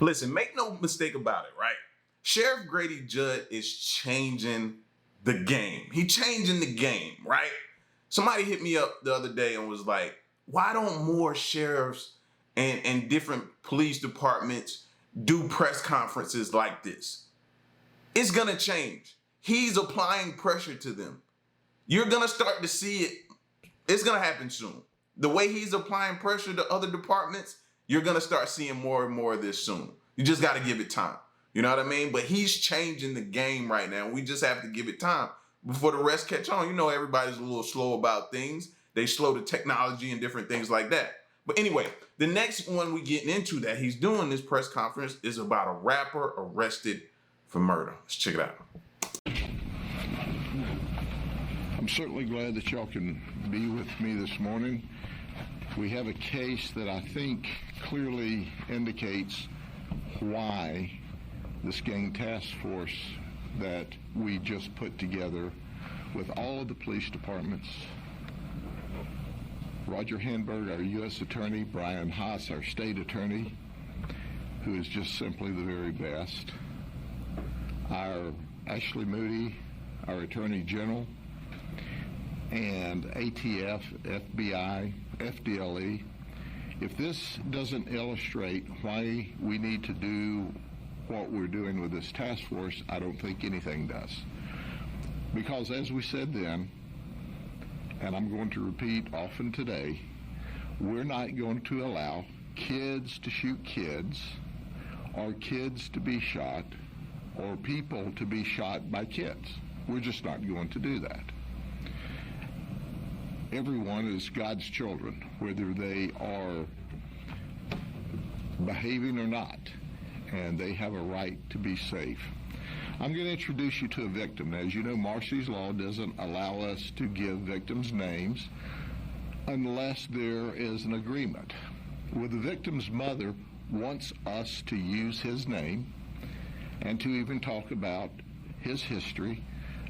Listen, make no mistake about it, right? Sheriff Grady Judd is changing the game. He changing the game, right? Somebody hit me up the other day and was like, why don't more sheriffs and different police departments do press conferences like this? It's gonna change. He's applying pressure to them. You're gonna start to see it. It's gonna happen soon. The way he's applying pressure to other departments, you're gonna start seeing more and more of this soon. You just gotta give it time. You know what I mean? But he's changing the game right now. We just have to give it time before the rest catch on. You know, everybody's a little slow about things. They slow to technology and different things like that. But anyway, the next one we getting into that he's doing this press conference is about a rapper arrested for murder. Let's check it out. I'm certainly glad that y'all can be with me this morning. We have a case that I think clearly indicates why this gang task force that we just put together with all of the police departments, Roger Handberg, our U.S. attorney, Brian Haas, our state attorney, who is just simply the very best, our Ashley Moody, our attorney general, and ATF, FBI, FDLE. If this doesn't illustrate why we need to do what we're doing with this task force, I don't think anything does. Because as we said then, and I'm going to repeat often today, we're not going to allow kids to shoot kids, or kids to be shot, or people to be shot by kids. We're just not going to do that. Everyone is God's children, whether they are behaving or not, and they have a right to be safe. I'm going to introduce you to a victim. As you know, Marcy's Law doesn't allow us to give victims' names unless there is an agreement. Well, the victim's mother wants us to use his name and to even talk about his history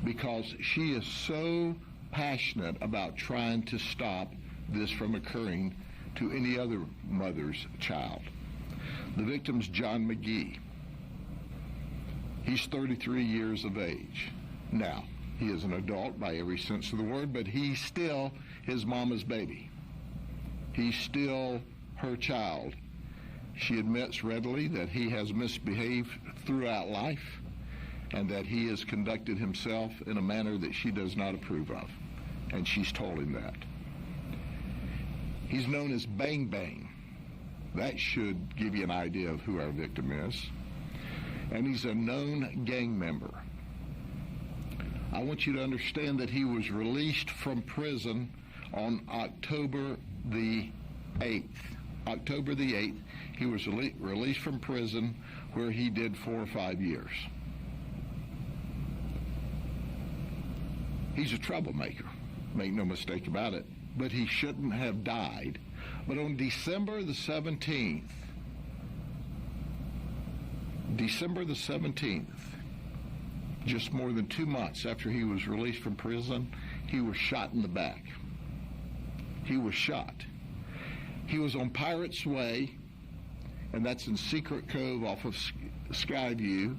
because she is so passionate about trying to stop this from occurring to any other mother's child. The victim's John McGee. He's 33 years of age. Now, he is an adult by every sense of the word, but he's still his mama's baby. He's still her child. She admits readily that he has misbehaved throughout life and that he has conducted himself in a manner that she does not approve of, and she's told him that. He's known as Bang Bang. That should give you an idea of who our victim is. And he's a known gang member. I want you to understand that he was released from prison on October the 8th. October the 8th, he was released from prison where he did 4 or 5 years. He's a troublemaker, make no mistake about it, but he shouldn't have died. But on December the 17th, just more than 2 months after he was released from prison, he was shot in the back. He was shot. He was on Pirates Way, and that's in Secret Cove off of Skyview.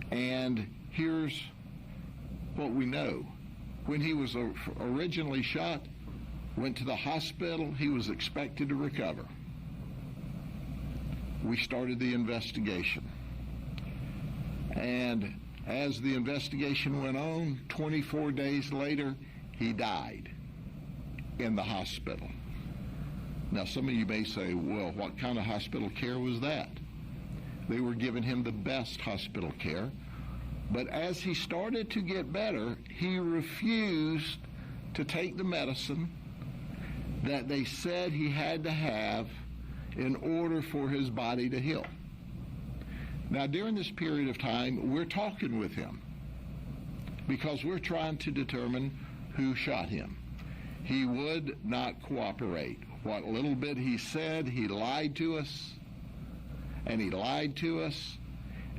And here's what we know. When he was originally shot, went to the hospital, he was expected to recover. We started the investigation. And as the investigation went on, 24 days later, he died in the hospital. Now, some of you may say, well, what kind of hospital care was that? They were giving him the best hospital care. But as he started to get better, he refused to take the medicine that they said he had to have in order for his body to heal. Now, during this period of time, we're talking with him because we're trying to determine who shot him. He would not cooperate. What little bit he said, he lied to us, and he lied to us,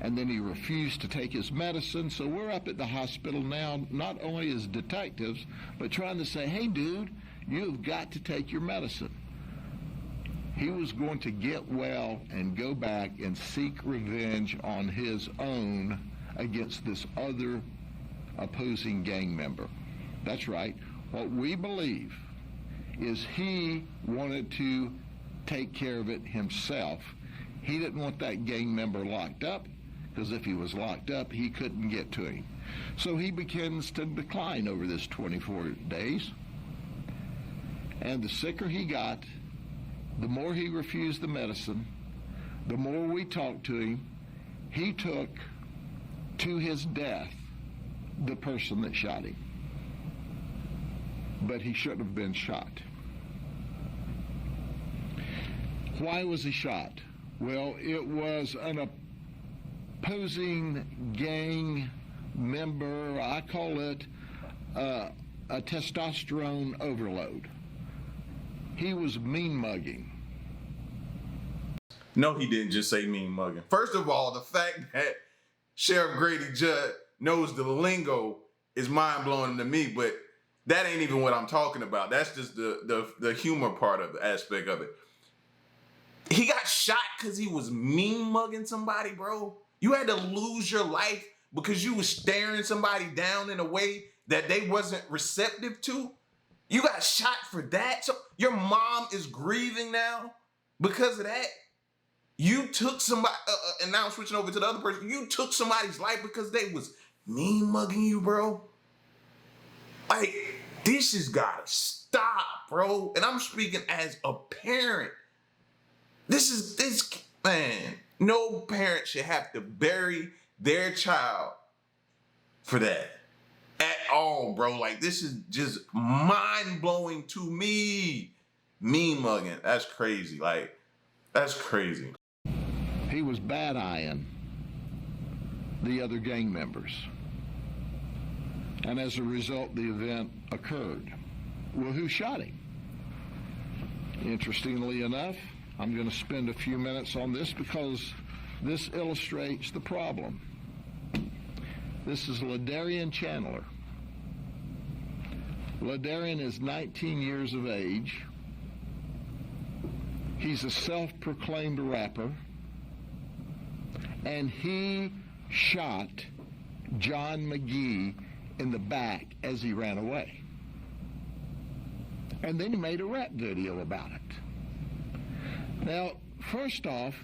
and then he refused to take his medicine. So we're up at the hospital now, not only as detectives, but trying to say, hey, dude, you've got to take your medicine. He was going to get well and go back and seek revenge on his own against this other opposing gang member. That's right. What we believe is he wanted to take care of it himself. He didn't want that gang member locked up, because if he was locked up, he couldn't get to him. So he begins to decline over this 24 days. And the sicker he got, the more he refused the medicine, the more we talked to him. He took to his death the person that shot him. But he shouldn't have been shot. Why was he shot? Well, it was an opposing gang member. I call it a testosterone overload. He was mean mugging. No, he didn't just say mean mugging. First of all, the fact that Sheriff Grady Judd knows the lingo is mind-blowing to me, but that ain't even what I'm talking about. That's just the humor part of the aspect of it. He got shot because he was mean mugging somebody, bro. You had to lose your life because you was staring somebody down in a way that they wasn't receptive to. You got shot for that. So your mom is grieving now because of that. You took somebody, and now I'm switching over to the other person. You took somebody's life because they was mean mugging you, bro. Like, this has gotta stop, bro. And I'm speaking as a parent. This man, no parent should have to bury their child for that at all, bro. Like, this is just mind-blowing to me. Mean mugging, that's crazy. Like, that's crazy. He was bad-eyeing the other gang members. And as a result, the event occurred. Well, who shot him? Interestingly enough, I'm going to spend a few minutes on this because this illustrates the problem. This is Ladarian Chandler. Ladarian is 19 years of age. He's a self-proclaimed rapper, and he shot John McGee in the back as he ran away. And then he made a rap video about it. Now, first off,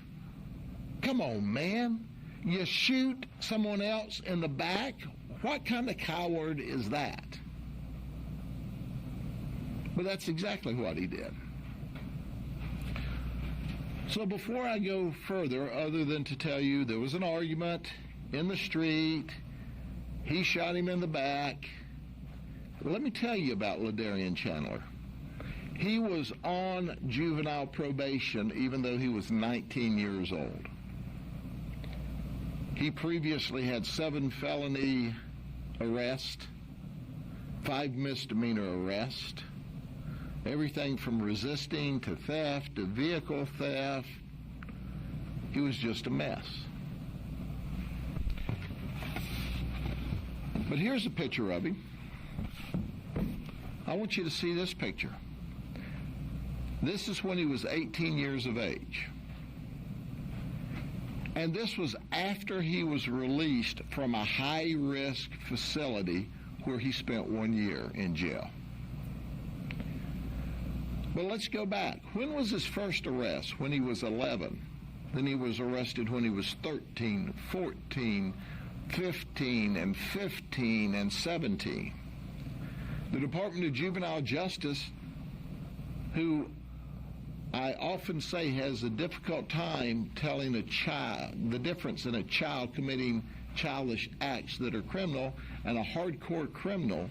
come on, man. You shoot someone else in the back? What kind of coward is that? But that's exactly what he did. So before I go further, other than to tell you there was an argument in the street, he shot him in the back, let me tell you about Ladarian Chandler. He was on juvenile probation even though he was 19 years old. He previously had 7 felony arrests, 5 misdemeanor arrests, everything from resisting to theft to vehicle theft. He was just a mess. But here's a picture of him. I want you to see this picture. This is when he was 18 years of age. And this was after he was released from a high-risk facility where he spent 1 year in jail. But let's go back. When was his first arrest? When he was 11. Then he was arrested when he was 13, 14, 15, and 15, and 17. The Department of Juvenile Justice, who I often say has a difficult time telling a child the difference in a child committing childish acts that are criminal and a hardcore criminal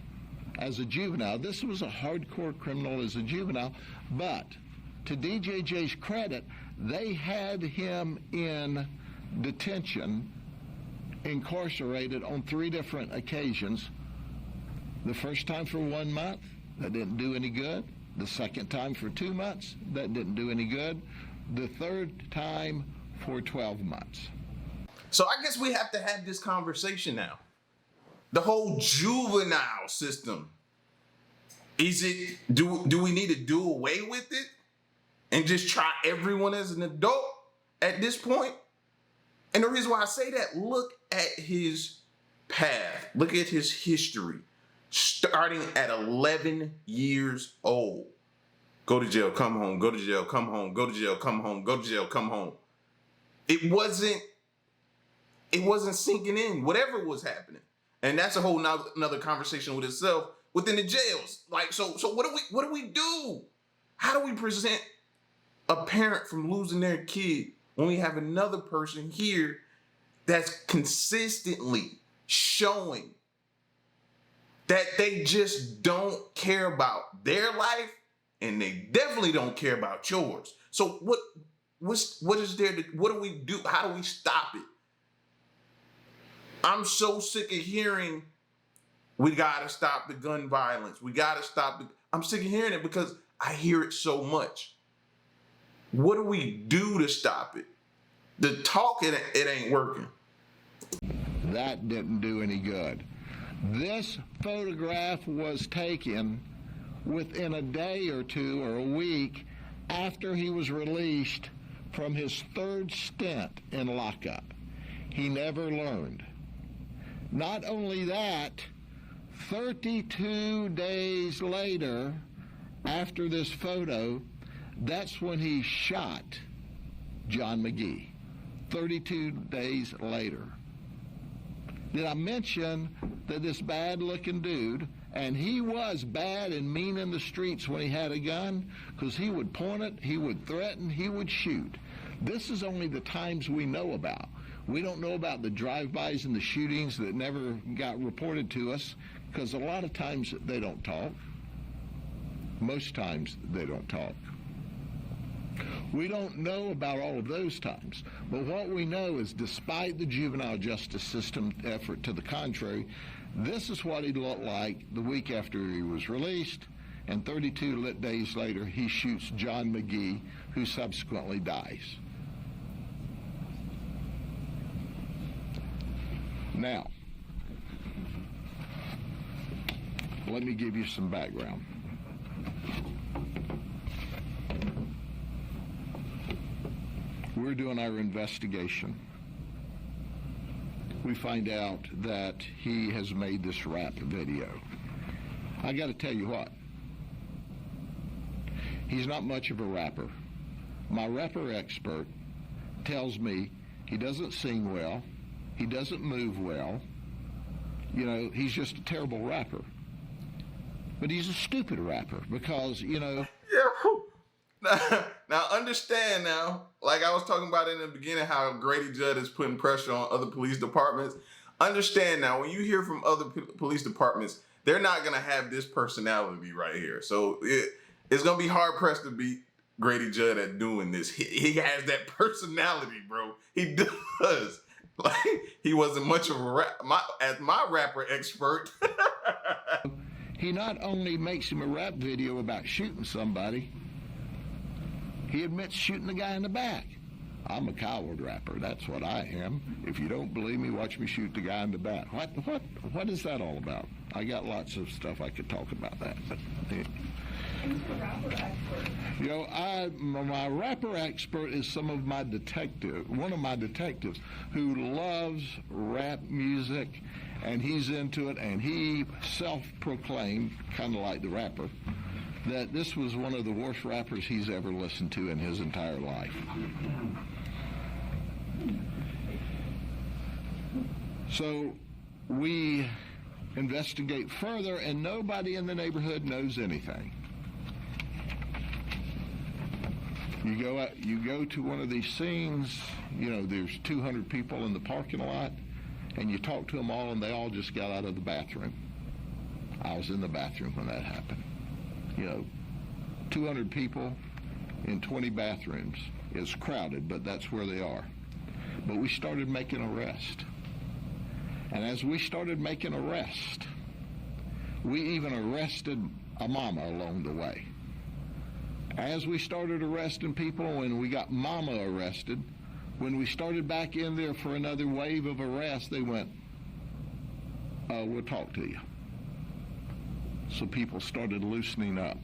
as a juvenile. This was a hardcore criminal as a juvenile, but to DJJ's credit, they had him in detention, incarcerated on 3 different occasions. The first time for 1 month, that didn't do any good. The second time for 2 months, that didn't do any good. The third time for 12 months. So I guess we have to have this conversation now. The whole juvenile system. Is it, do we need to do away with it and just try everyone as an adult at this point? And the reason why I say that, look at his path. Look at his history. Starting at 11 years old. Go to jail, come home, go to jail, come home, go to jail, come home, go to jail, come home. It wasn't sinking in, whatever was happening. And that's a whole another conversation with itself within the jails. Like, so what do we do? How do we present a parent from losing their kid when we have another person here that's consistently showing that they just don't care about their life, and they definitely don't care about yours? So what is there what do we do? How do we stop it? I'm so sick of hearing we gotta stop the gun violence. We gotta stop it. I'm sick of hearing it because I hear it so much. What do we do to stop it? The talk, it ain't working. That didn't do any good. This photograph was taken within a day or two or a week after he was released from his third stint in lockup. He never learned. Not only that, 32 days later, after this photo, that's when he shot John McGee. 32 days later. Did I mention that this bad-looking dude, and he was bad and mean in the streets when he had a gun, because he would point it, he would threaten, he would shoot. This is only the times we know about. We don't know about the drive-bys and the shootings that never got reported to us, because a lot of times they don't talk. Most times they don't talk. We don't know about all of those times, but what we know is despite the juvenile justice system effort to the contrary, this is what he looked like the week after he was released, and 32 days later he shoots John McGee, who subsequently dies. Now, let me give you some background. We're doing our investigation. We find out that he has made this rap video. I got to tell you what, he's not much of a rapper. My rapper expert tells me he doesn't sing well, he doesn't move well, you know, he's just a terrible rapper. But he's a stupid rapper because, you know... Now understand now, like I was talking about in the beginning, how Grady Judd is putting pressure on other police departments. Understand now, when you hear from other police departments, they're not going to have this personality right here. So it's going to be hard pressed to beat Grady Judd at doing this. He has that personality, bro. He does. Like, he wasn't much of a as my rapper expert. He not only makes him a rap video about shooting somebody, he admits shooting the guy in the back. I'm a coward rapper. That's what I am. If you don't believe me, watch me shoot the guy in the back. What is that all about? I got lots of stuff I could talk about that. But, Who's the rapper expert? you know, my rapper expert is one of my detectives who loves rap music, and he's into it, and he self-proclaimed, kind of like the rapper, that this was one of the worst rappers he's ever listened to in his entire life. So we investigate further, and nobody in the neighborhood knows anything. You go to one of these scenes, you know, there's 200 people in the parking lot, and you talk to them all, and they all just got out of the bathroom. I was in the bathroom when that happened. You know, 200 people in 20 bathrooms. It's crowded, but that's where they are. But we started making arrests. And as we started making arrests, we even arrested a mama along the way. As we started arresting people, when we got mama arrested, when we started back in there for another wave of arrests, they went, we'll talk to you. So people started loosening up.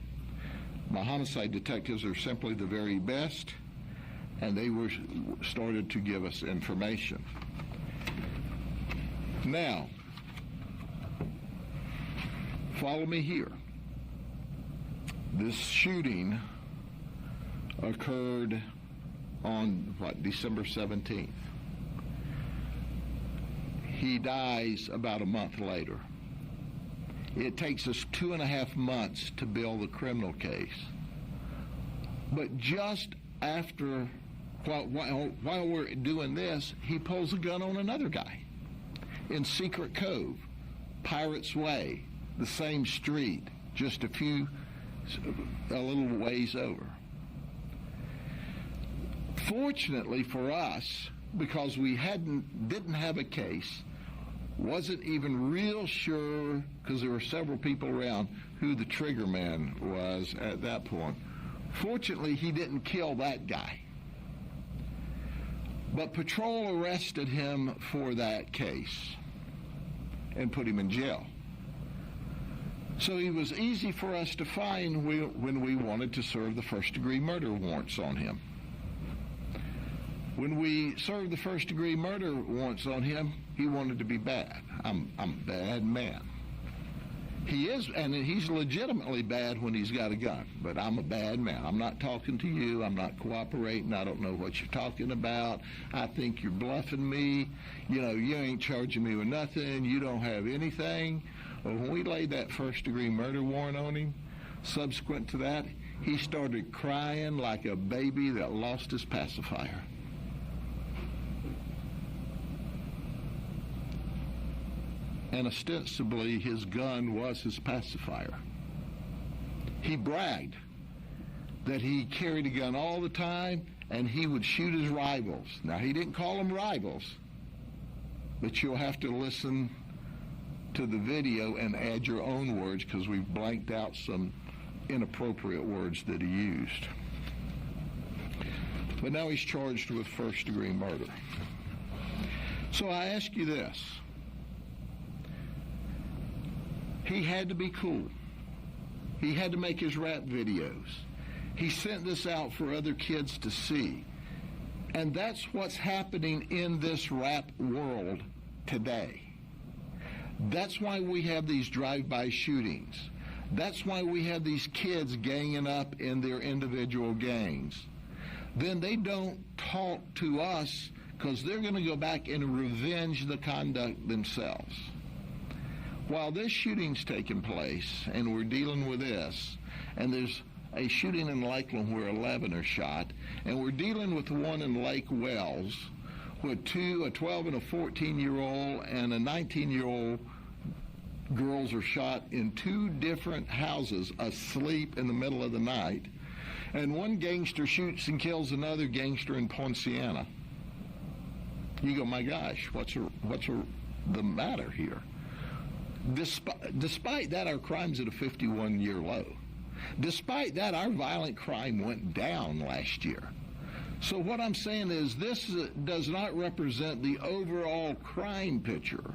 My homicide detectives are simply the very best, and they started to give us information. Now, follow me here. This shooting occurred on, December 17th. He dies about a month later. It takes us 2.5 months to build the criminal case. But just after, while we're doing this, he pulls a gun on another guy in Secret Cove, Pirates Way, the same street, just a little ways over. Fortunately for us, because we didn't have a case, wasn't even real sure, because there were several people around, who the trigger man was at that point. Fortunately, he didn't kill that guy. But patrol arrested him for that case and put him in jail. So he was easy for us to find when we wanted to serve the first-degree murder warrants on him. When we served the first-degree murder warrants on him, he wanted to be bad. I'm a bad man. He is, and he's legitimately bad when he's got a gun, but I'm a bad man. I'm not talking to you. I'm not cooperating. I don't know what you're talking about. I think you're bluffing me. You ain't charging me with nothing. You don't have anything. Well, when we laid that first-degree murder warrant on him, subsequent to that, he started crying like a baby that lost his pacifier. And ostensibly, his gun was his pacifier. He bragged that he carried a gun all the time and he would shoot his rivals. Now, he didn't call them rivals, but you'll have to listen to the video and add your own words, because we've blanked out some inappropriate words that he used. But now he's charged with first-degree murder. So I ask you this. He had to be cool. He had to make his rap videos. He sent this out for other kids to see. And that's what's happening in this rap world today. That's why we have these drive-by shootings. That's why we have these kids ganging up in their individual gangs. Then they don't talk to us, because they're going to go back and revenge the conduct themselves. While this shooting's taking place, and we're dealing with this, and there's a shooting in Lakeland where 11 are shot, and we're dealing with the one in Lake Wells, where a 12 and a 14-year-old and a 19-year-old girls are shot in 2 different houses, asleep in the middle of the night, and one gangster shoots and kills another gangster in Poinciana. You go, my gosh, what's the matter here? Despite that, our crime's at a 51-year low. Despite that, our violent crime went down last year. So what I'm saying is this does not represent the overall crime picture.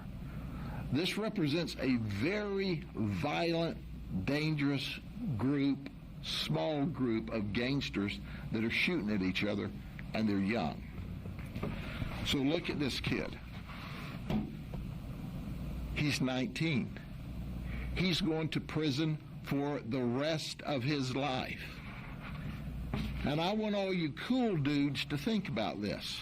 This represents a very violent, dangerous group, small group of gangsters that are shooting at each other, and they're young. So look at this kid. He's 19. He's going to prison for the rest of his life. And I want all you cool dudes to think about this.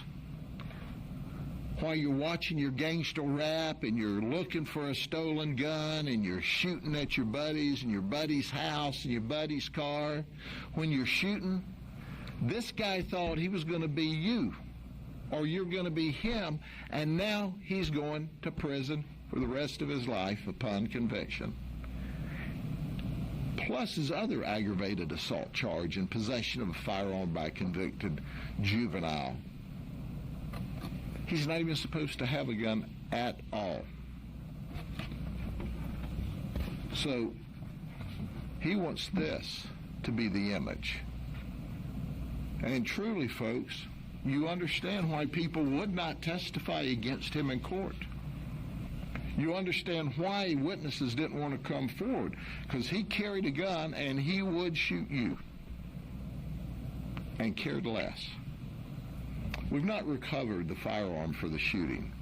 While you're watching your gangster rap and you're looking for a stolen gun and you're shooting at your buddies and your buddy's house and your buddy's car, when you're shooting, this guy thought he was going to be you, or you're going to be him, and now he's going to prison for the rest of his life upon conviction. Plus his other aggravated assault charge in possession of a firearm by a convicted juvenile. He's not even supposed to have a gun at all. So he wants this to be the image. And truly, folks, you understand why people would not testify against him in court. You understand why witnesses didn't want to come forward, because he carried a gun and he would shoot you and cared less. We've not recovered the firearm for the shooting.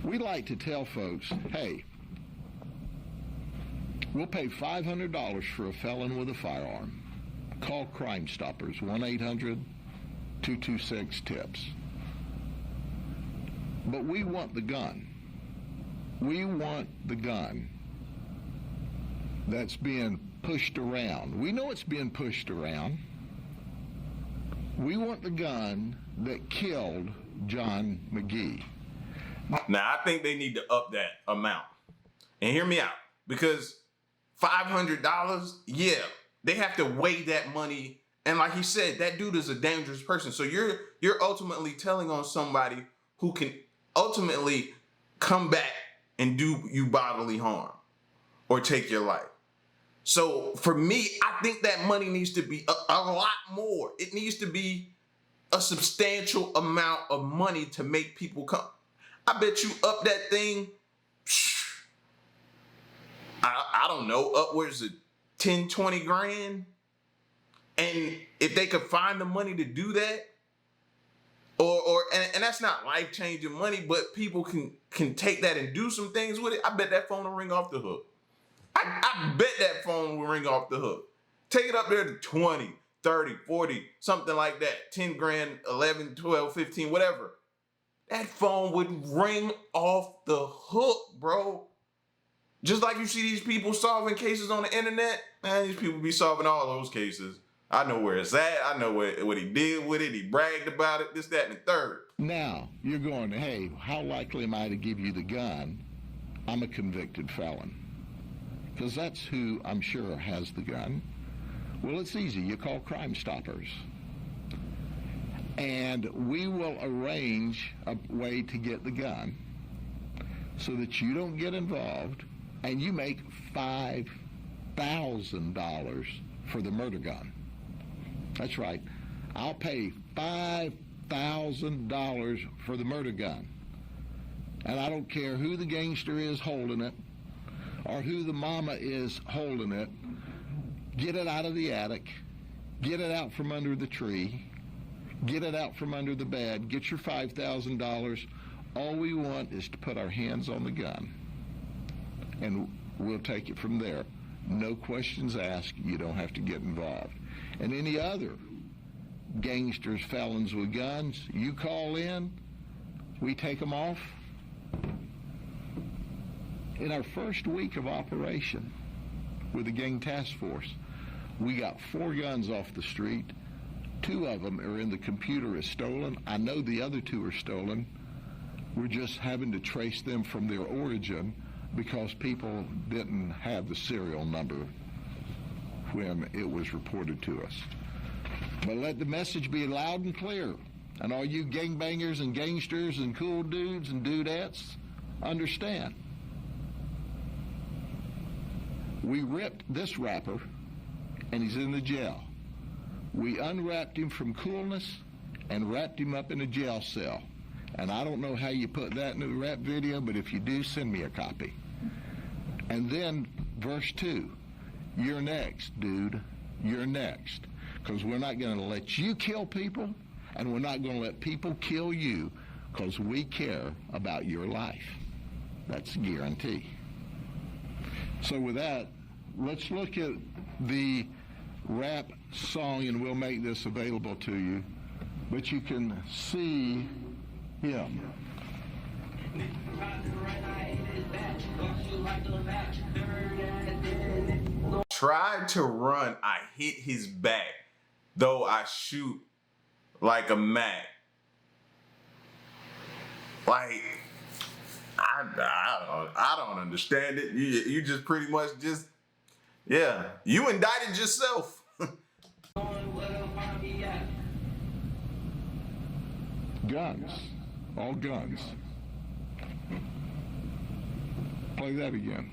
We like to tell folks, hey, we'll pay $500 for a felon with a firearm. Call Crime Stoppers, 1-800-226-TIPS. But we want the gun. We want the gun that's being pushed around. We know it's being pushed around. We want the gun that killed John McGee. Now, I think they need to up that amount. And hear me out. Because $500, yeah, they have to weigh that money. And like he said, that dude is a dangerous person. So you're ultimately telling on somebody who can ultimately come back and do you bodily harm or take your life. So for me, I think that money needs to be a lot more. It needs to be a substantial amount of money to make people come. I bet you up that thing, I don't know, upwards of 10, 20 grand. And if they could find the money to do that, and that's not life-changing money, but people can take that and do some things with it, I bet that phone will ring off the hook. I bet that phone will ring off the hook. Take it up there to 20, 30, 40, something like that. 10 grand, 11, 12, 15, whatever. That phone would ring off the hook, bro. Just like you see these people solving cases on the internet, man, these people be solving all those cases. I know where it's at. I know what he did with it. He bragged about it, this, that, and the third. Now, you're going, hey, how likely am I to give you the gun? I'm a convicted felon. Because that's who I'm sure has the gun. Well, it's easy. You call Crime Stoppers. And we will arrange a way to get the gun so that you don't get involved and you make $5,000 for the murder gun. That's right. I'll pay $5,000 for the murder gun. And I don't care who the gangster is holding it or who the mama is holding it. Get it out of the attic. Get it out from under the tree. Get it out from under the bed. Get your $5,000. All we want is to put our hands on the gun. And we'll take it from there. No questions asked. You don't have to get involved. And any other gangsters, felons with guns, you call in, we take them off. In our first week of operation with the gang task force, we got 4 guns off the street. 2 of them are in the computer as stolen. I know the other 2 are stolen. We're just having to trace them from their origin because people didn't have the serial number when it was reported to us. But let the message be loud and clear. And all you gangbangers and gangsters and cool dudes and dudettes, understand. We ripped this rapper, and he's in the jail. We unwrapped him from coolness and wrapped him up in a jail cell. And I don't know how you put that in the rap video, but if you do, send me a copy. And then verse 2, you're next, dude. You're next. Because we're not going to let you kill people, and we're not going to let people kill you, because we care about your life. That's a guarantee. So with that, let's look at the rap song, and we'll make this available to you. But you can see him. Tried to run, I hit his back, though I shoot like a Mac. Like, I don't understand it. You just pretty much just, yeah, you indicted yourself. Guns. All guns. Play that again.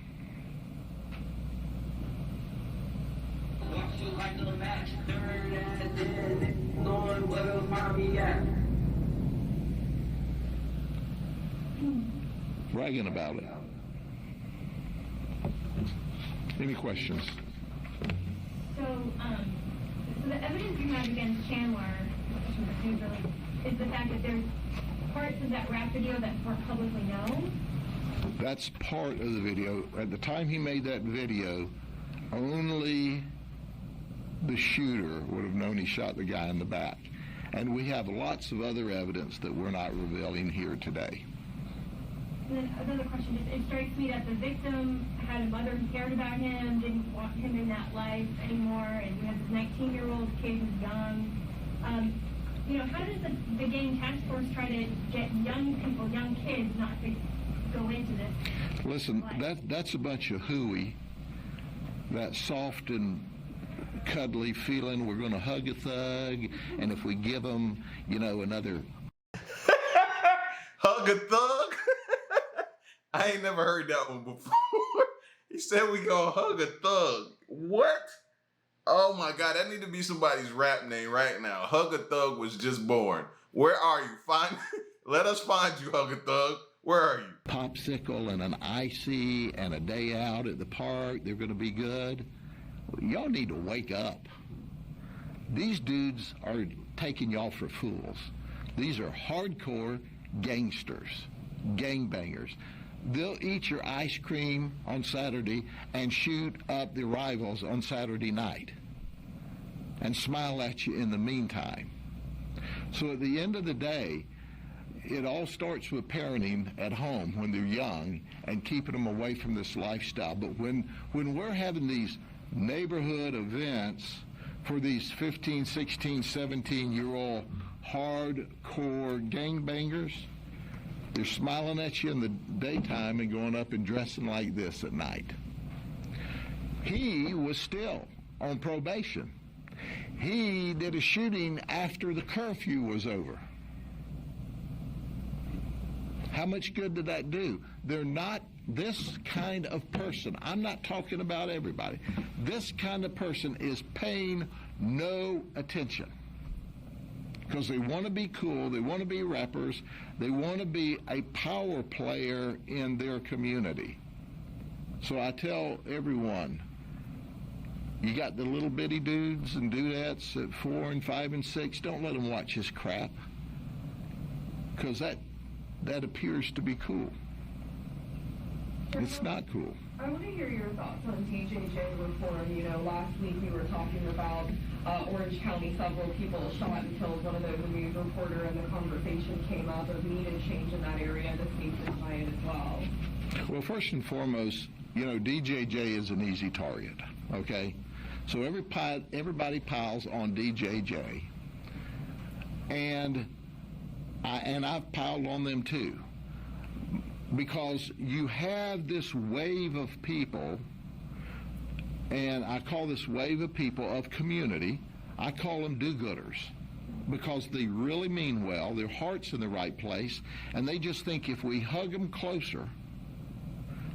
Bragging about it. Any questions? So the evidence you have against Chandler is the fact that there's parts of that rap video that weren't publicly known? That's part of the video. At the time he made that video, only the shooter would have known he shot the guy in the back. And we have lots of other evidence that we're not revealing here today. And then another question, just it strikes me that the victim had a mother who cared about him, didn't want him in that life anymore, and you have this 19-year-old kid who's young. How does the gang task force try to get young people, young kids, not to go into this? Listen, that's a bunch of hooey, that soft and cuddly feeling we're going to hug a thug, and if we give them, another... Hug a thug? I ain't never heard that one before. He said we gonna hug a thug. What? Oh my God, that need to be somebody's rap name right now. Hug a Thug was just born. Where are you? Let us find you, Hug a Thug. Where are you? Popsicle and an icy and a day out at the park, they're going to be good. Y'all need to wake up. These dudes are taking y'all for fools. These are hardcore gangsters, gangbangers. They'll eat your ice cream on Saturday and shoot up the rivals on Saturday night and smile at you in the meantime. So at the end of the day, it all starts with parenting at home when they're young and keeping them away from this lifestyle. But when we're having these neighborhood events for these 15, 16, 17-year-old hardcore gangbangers, they're smiling at you in the daytime and going up and dressing like this at night. He was still on probation. He did a shooting after the curfew was over. How much good did that do? They're not this kind of person. I'm not talking about everybody. This kind of person is paying no attention, because they want to be cool, they want to be rappers, they want to be a power player in their community. So I tell everyone, you got the little bitty dudes and dudettes at 4 and 5 and 6, don't let them watch this crap, because that appears to be cool. It's not cool. I want to hear your thoughts on DJJ reform. Last week we were talking about Orange County, several people shot and killed. One of the news reporter, and the conversation came up of needed change in that area. This needs to tie in as well. Well, first and foremost, DJJ is an easy target, okay? So everybody piles on DJJ, and I've piled on them too, because you have this wave of people, and I call this wave of people of community, I call them do-gooders, because they really mean well, their heart's in the right place, and they just think if we hug them closer,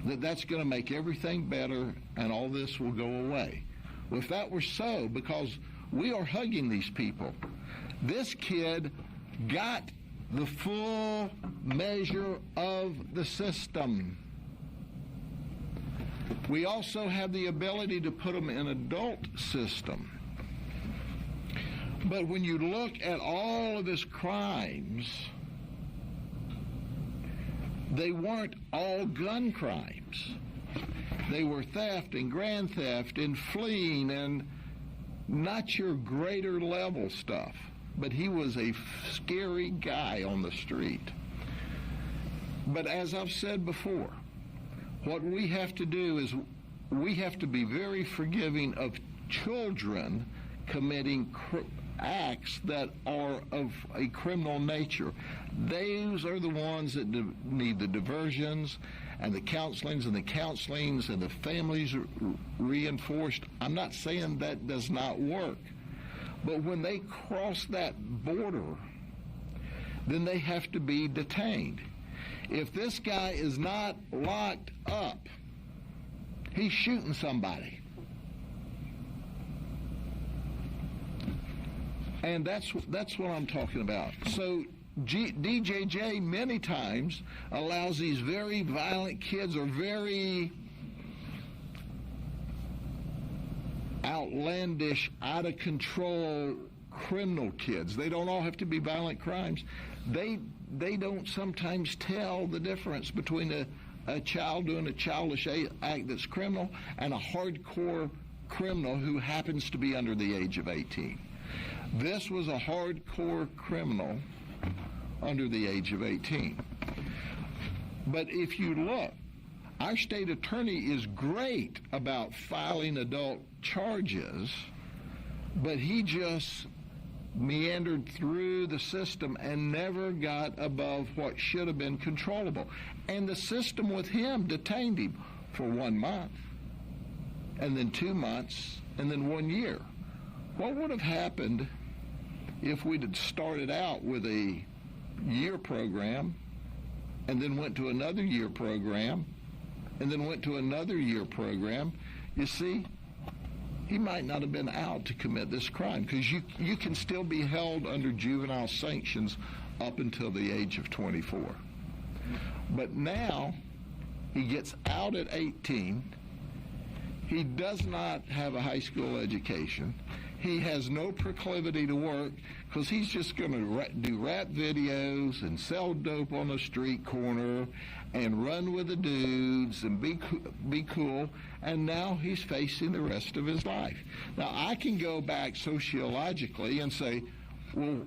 that's going to make everything better and all this will go away. Well, if that were so, because we are hugging these people, this kid got the full measure of the system. We also have the ability to put them in adult system. But when you look at all of his crimes, they weren't all gun crimes. They were theft and grand theft and fleeing and not your greater level stuff. But he was a scary guy on the street. But as I've said before, what we have to do is we have to be very forgiving of children committing acts that are of a criminal nature. Those are the ones that need the diversions and the counselings and the families reinforced. I'm not saying that does not work. But when they cross that border, then they have to be detained. If this guy is not locked up, he's shooting somebody. And that's what I'm talking about. So DJJ many times allows these very violent kids or very outlandish, out of control criminal kids. They don't all have to be violent crimes. They don't sometimes tell the difference between a child doing a childish act that's criminal and a hardcore criminal who happens to be under the age of 18. This was a hardcore criminal under the age of 18. But if you look, our state attorney is great about filing adult charges, but he just meandered through the system and never got above what should have been controllable. And the system with him detained him for 1 month, and then 2 months, and then 1 year. What would have happened if we'd had started out with a year program and then went to another year program and then went to another year program? You see, he might not have been out to commit this crime, because you can still be held under juvenile sanctions up until the age of 24. But now he gets out at 18. He does not have a high school education. He has no proclivity to work, because he's just going to do rap videos and sell dope on the street corner and run with the dudes and be cool. And now he's facing the rest of his life. Now, I can go back sociologically and say, well,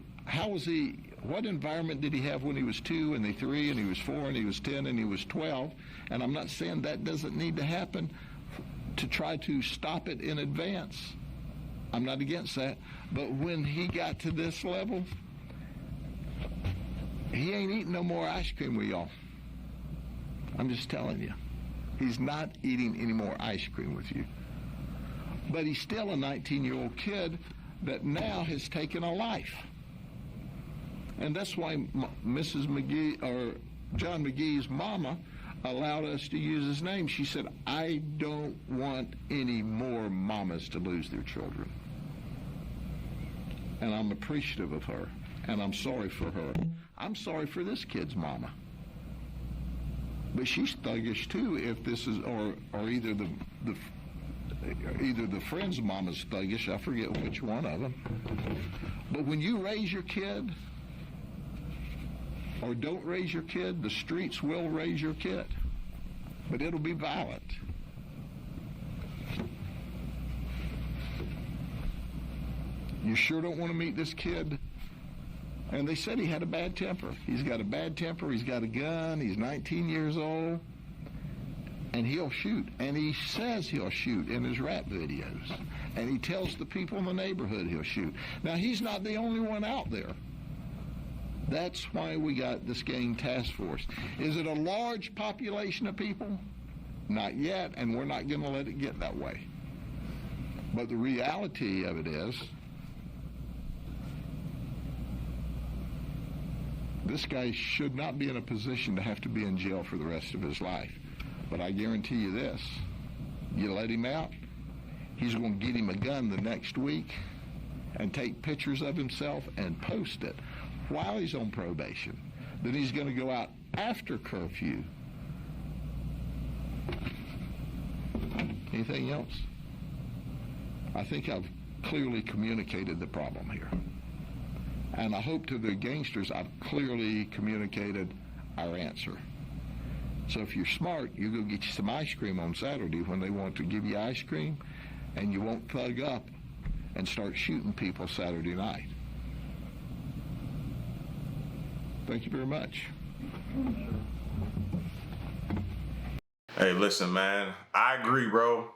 what environment did he have when he was 2 and 3 and he was 4 and he was 10 and he was 12? And I'm not saying that doesn't need to happen to try to stop it in advance. I'm not against that. But when he got to this level, he ain't eating no more ice cream with y'all. I'm just telling you. He's not eating any more ice cream with you. But he's still a 19-year-old kid that now has taken a life. And that's why Mrs. McGee, or John McGee's mama, allowed us to use his name. She said, I don't want any more mamas to lose their children. And I'm appreciative of her, and I'm sorry for her. I'm sorry for this kid's mama. But she's thuggish too, if this is, or either the friend's mama's thuggish, I forget which one of them. But when you raise your kid, or don't raise your kid, the streets will raise your kid. But it'll be violent. You sure don't want to meet this kid. And they said he had a bad temper. He's got a bad temper. He's got a gun. He's 19 years old. And he'll shoot. And he says he'll shoot in his rap videos. And he tells the people in the neighborhood he'll shoot. Now, he's not the only one out there. That's why we got this gang task force. Is it a large population of people? Not yet, and we're not going to let it get that way. But the reality of it is, this guy should not be in a position to have to be in jail for the rest of his life. But I guarantee you this, you let him out, he's going to get him a gun the next week and take pictures of himself and post it while he's on probation. Then he's going to go out after curfew. Anything else? I think I've clearly communicated the problem here. And I hope to the gangsters I've clearly communicated our answer. So if you're smart, you go get you some ice cream on Saturday when they want to give you ice cream, and you won't thug up and start shooting people Saturday night. Thank you very much. Hey, listen, man. I agree, bro.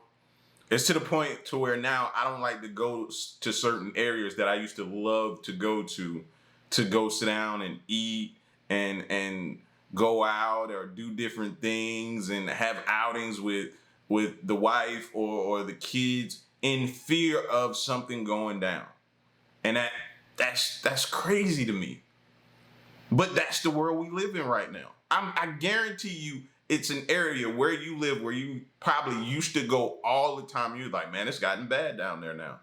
It's to the point to where now I don't like to go to certain areas that I used to love to go sit down and eat and go out or do different things and have outings with the wife or the kids in fear of something going down. And that's crazy to me. But that's the world we live in right now. I guarantee you it's an area where you live where you probably used to go all the time. You're like, man, it's gotten bad down there now.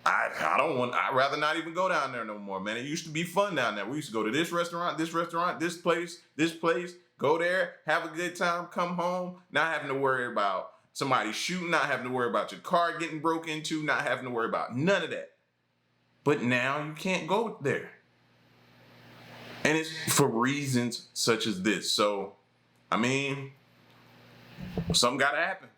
I'd rather not even go down there no more, man. It used to be fun down there. We used to go to this restaurant, this place, go there, have a good time, come home, not having to worry about somebody shooting, not having to worry about your car getting broke into, not having to worry about none of that. But now you can't go there. And it's for reasons such as this. So, I mean, something got to happen.